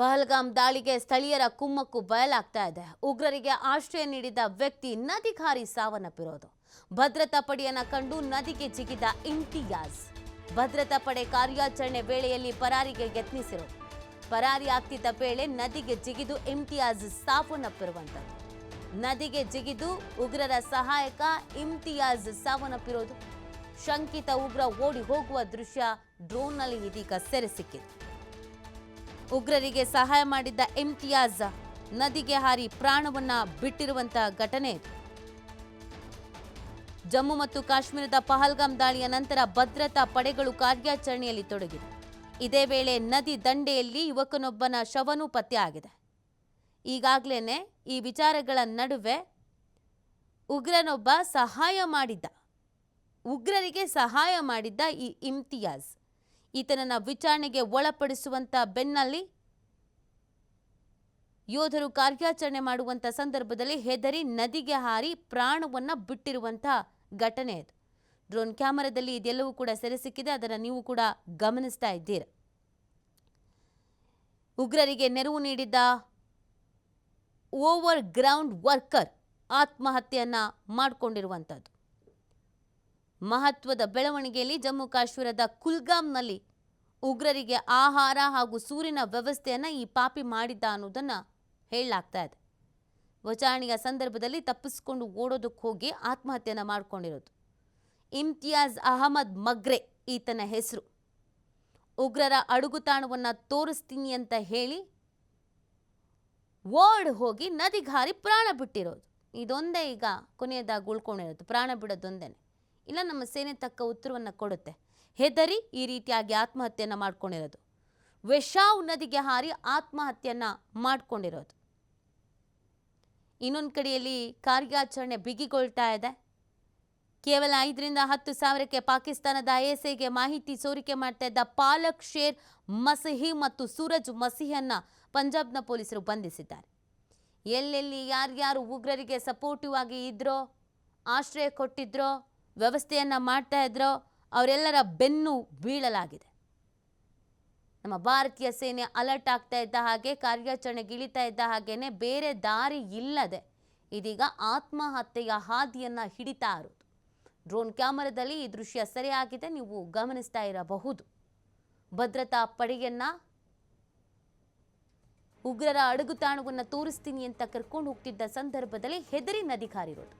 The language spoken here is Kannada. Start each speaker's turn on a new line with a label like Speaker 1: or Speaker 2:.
Speaker 1: ಪಹಲ್ಗಾಮ್ ದಾಳಿಗೆ ಸ್ಥಳೀಯರ ಕುಮ್ಮಕ್ಕು ಬಯಲಾಗ್ತಾ ಇದೆ. ಉಗ್ರರಿಗೆ ಆಶ್ರಯ ನೀಡಿದ ವ್ಯಕ್ತಿ ನದಿಖಾರಿ ಸಾವನ್ನಪ್ಪಿರೋದು. ಭದ್ರತಾ ಪಡೆಯನ್ನ ಕಂಡು ನದಿಗೆ ಜಿಗಿದ ಇಮ್ತಿಯಾಜ್ ಭದ್ರತಾ ಪಡೆ ಕಾರ್ಯಾಚರಣೆ ವೇಳೆಯಲ್ಲಿ ಪರಾರಿಗೆ ಯತ್ನಿಸಿರೋದು. ಪರಾರಿ ಆಗ್ತಿದ್ದ ವೇಳೆ ನದಿಗೆ ಜಿಗಿದು ಇಮ್ತಿಯಾಜ್ ಸಾವನ್ನಪ್ಪಿರುವಂತದ್ದು. ನದಿಗೆ ಜಿಗಿದು ಉಗ್ರರ ಸಹಾಯಕ ಇಮ್ತಿಯಾಜ್ ಸಾವನ್ನಪ್ಪಿರೋದು. ಶಂಕಿತ ಉಗ್ರ ಓಡಿ ಹೋಗುವ ದೃಶ್ಯ ಡ್ರೋನ್ನಲ್ಲಿ ಇದೀಗ ಸೆರೆ ಸಿಕ್ಕಿದೆ. ಉಗ್ರರಿಗೆ ಸಹಾಯ ಮಾಡಿದ್ದ ಇಮ್ತಿಯಾಜ್ ನದಿಗೆ ಹಾರಿ ಪ್ರಾಣವನ್ನ ಬಿಟ್ಟಿರುವಂತಹ ಘಟನೆ ಇದು. ಜಮ್ಮು ಮತ್ತು ಕಾಶ್ಮೀರದ ಪಹಲ್ಗಾಮ್ ದಾಳಿಯ ನಂತರ ಭದ್ರತಾ ಪಡೆಗಳು ಕಾರ್ಯಾಚರಣೆಯಲ್ಲಿ ತೊಡಗಿವೆ. ಇದೇ ವೇಳೆ ನದಿ ದಂಡೆಯಲ್ಲಿ ಯುವಕನೊಬ್ಬನ ಶವನೂ ಪತ್ತೆಯಾಗಿದೆ. ಈಗಾಗಲೇ ಈ ವಿಚಾರಗಳ ನಡುವೆ ಉಗ್ರರಿಗೆ ಸಹಾಯ ಮಾಡಿದ್ದ ಈ ಇಮ್ತಿಯಾಜ್ ಈತನನ್ನ ವಿಚಾರಣೆಗೆ ಒಳಪಡಿಸುವಂತ ಬೆನ್ನಲ್ಲಿ ಯೋಧರು ಕಾರ್ಯಾಚರಣೆ ಮಾಡುವಂತ ಸಂದರ್ಭದಲ್ಲಿ ಹೆದರಿ ನದಿಗೆ ಹಾರಿ ಪ್ರಾಣವನ್ನ ಬಿಟ್ಟಿರುವಂತಹ ಘಟನೆ ಇದು. ಡ್ರೋನ್ ಕ್ಯಾಮೆರಾದಲ್ಲಿ ಇದೆಲ್ಲವೂ ಕೂಡ ಸೆರೆ ಸಿಕ್ಕಿದೆ. ಅದನ್ನು ನೀವು ಕೂಡ ಗಮನಿಸ್ತಾ ಇದ್ದೀರಾ. ಉಗ್ರರಿಗೆ ನೆರವು ನೀಡಿದ್ದ ಓವರ್ ಗ್ರೌಂಡ್ ವರ್ಕರ್ ಆತ್ಮಹತ್ಯೆಯನ್ನ ಮಾಡಿಕೊಂಡಿರುವಂಥದ್ದು. ಮಹತ್ವದ ಬೆಳವಣಿಗೆಯಲ್ಲಿ ಜಮ್ಮು ಕಾಶ್ಮೀರದ ಕುಲ್ಗಾಮ್ನಲ್ಲಿ ಉಗ್ರರಿಗೆ ಆಹಾರ ಹಾಗೂ ಸೂರಿನ ವ್ಯವಸ್ಥೆಯನ್ನ ಈ ಪಾಪಿ ಮಾಡಿದ್ದ ಅನ್ನೋದನ್ನ ಹೇಳಲಾಗ್ತಾ ಇದೆ. ವಿಚಾರಣೆಯ ಸಂದರ್ಭದಲ್ಲಿ ತಪ್ಪಿಸಿಕೊಂಡು ಓಡೋದಕ್ಕೆ ಹೋಗಿ ಆತ್ಮಹತ್ಯೆಯನ್ನ ಮಾಡಿಕೊಂಡಿರೋದು. ಇಮ್ತಿಯಾಜ್ ಅಹಮದ್ ಮಗ್ರೆ ಈತನ ಹೆಸರು. ಉಗ್ರರ ಅಡುಗುತಾಣವನ್ನು ತೋರಿಸ್ತೀನಿ ಅಂತ ಹೇಳಿ ಓಡ್ ಹೋಗಿ ನದಿಗಾರಿ ಪ್ರಾಣ ಬಿಟ್ಟಿರೋದು. ಇದೊಂದೇ ಈಗ ಕೊನೆಯದಾಗಿ ಉಳ್ಕೊಂಡಿರೋದು. ಪ್ರಾಣ ಬಿಡೋದೊಂದೇನೆ. ಇಲ್ಲ ನಮ್ಮ ಸೇನೆ ತಕ್ಕ ಉತ್ತರವನ್ನು ಕೊಡುತ್ತೆ. ಹೆದರಿ ಈ ರೀತಿಯಾಗಿ ಆತ್ಮಹತ್ಯೆಯನ್ನು ಮಾಡ್ಕೊಂಡಿರೋದು. ವೆಶಾವ್ ನದಿಗೆ ಹಾರಿ ಆತ್ಮಹತ್ಯೆಯನ್ನ ಮಾಡ್ಕೊಂಡಿರೋದು. ಇನ್ನೊಂದು ಕಡೆಯಲ್ಲಿ ಕಾರ್ಯಾಚರಣೆ ಬಿಗಿಗೊಳ್ತಾ ಇದೆ. ಕೇವಲ 5ರಿಂದ 10 ಸಾವಿರಕ್ಕೆ ಪಾಕಿಸ್ತಾನದ ಐಎಸ್ಐಗೆ ಮಾಹಿತಿ ಸೋರಿಕೆ ಮಾಡ್ತಾ ಇದ್ದ ಪಾಲಕ್ ಶೇರ್ ಮಸಿಹಿ ಮತ್ತು ಸೂರಜ್ ಮಸಿಹನ್ನ ಪಂಜಾಬ್ನ ಪೊಲೀಸರು ಬಂಧಿಸಿದ್ದಾರೆ. ಎಲ್ಲೆಲ್ಲಿ ಯಾರ್ಯಾರು ಉಗ್ರರಿಗೆ ಸಪೋರ್ಟಿವ್ ಆಗಿ ಇದ್ರೋ, ಆಶ್ರಯ ಕೊಟ್ಟಿದ್ರೋ, ವ್ಯವಸ್ಥೆಯನ್ನ ಮಾಡ್ತಾ ಇದ್ರೋ ಅವರೆಲ್ಲರ ಬೆನ್ನು ಬೀಳಲಾಗಿದೆ. ನಮ್ಮ ಭಾರತೀಯ ಸೇನೆ ಅಲರ್ಟ್ ಆಗ್ತಾ ಇದ್ದ ಹಾಗೆ, ಕಾರ್ಯಾಚರಣೆಗೆ ಇಳಿತಾ ಇದ್ದ ಹಾಗೇನೆ ಬೇರೆ ದಾರಿ ಇಲ್ಲದೆ ಇದೀಗ ಆತ್ಮಹತ್ಯೆಯ ಹಾದಿಯನ್ನ ಹಿಡಿತಾ ಇರೋದು. ಡ್ರೋನ್ ಕ್ಯಾಮೆರಾದಲ್ಲಿ ಈ ದೃಶ್ಯ ಸೆರೆಯಾಗಿದೆ. ನೀವು ಗಮನಿಸ್ತಾ ಇರಬಹುದು. ಭದ್ರತಾ ಪಡೆಯನ್ನ ಉಗ್ರರ ಅಡಗುತಾಣವನ್ನು ತೋರಿಸ್ತೀನಿ ಅಂತ ಕರ್ಕೊಂಡು ಹೋಗ್ತಿದ್ದ ಸಂದರ್ಭದಲ್ಲಿ ಹೆದರಿ ನದಿ ಕಾರಿರೋದು.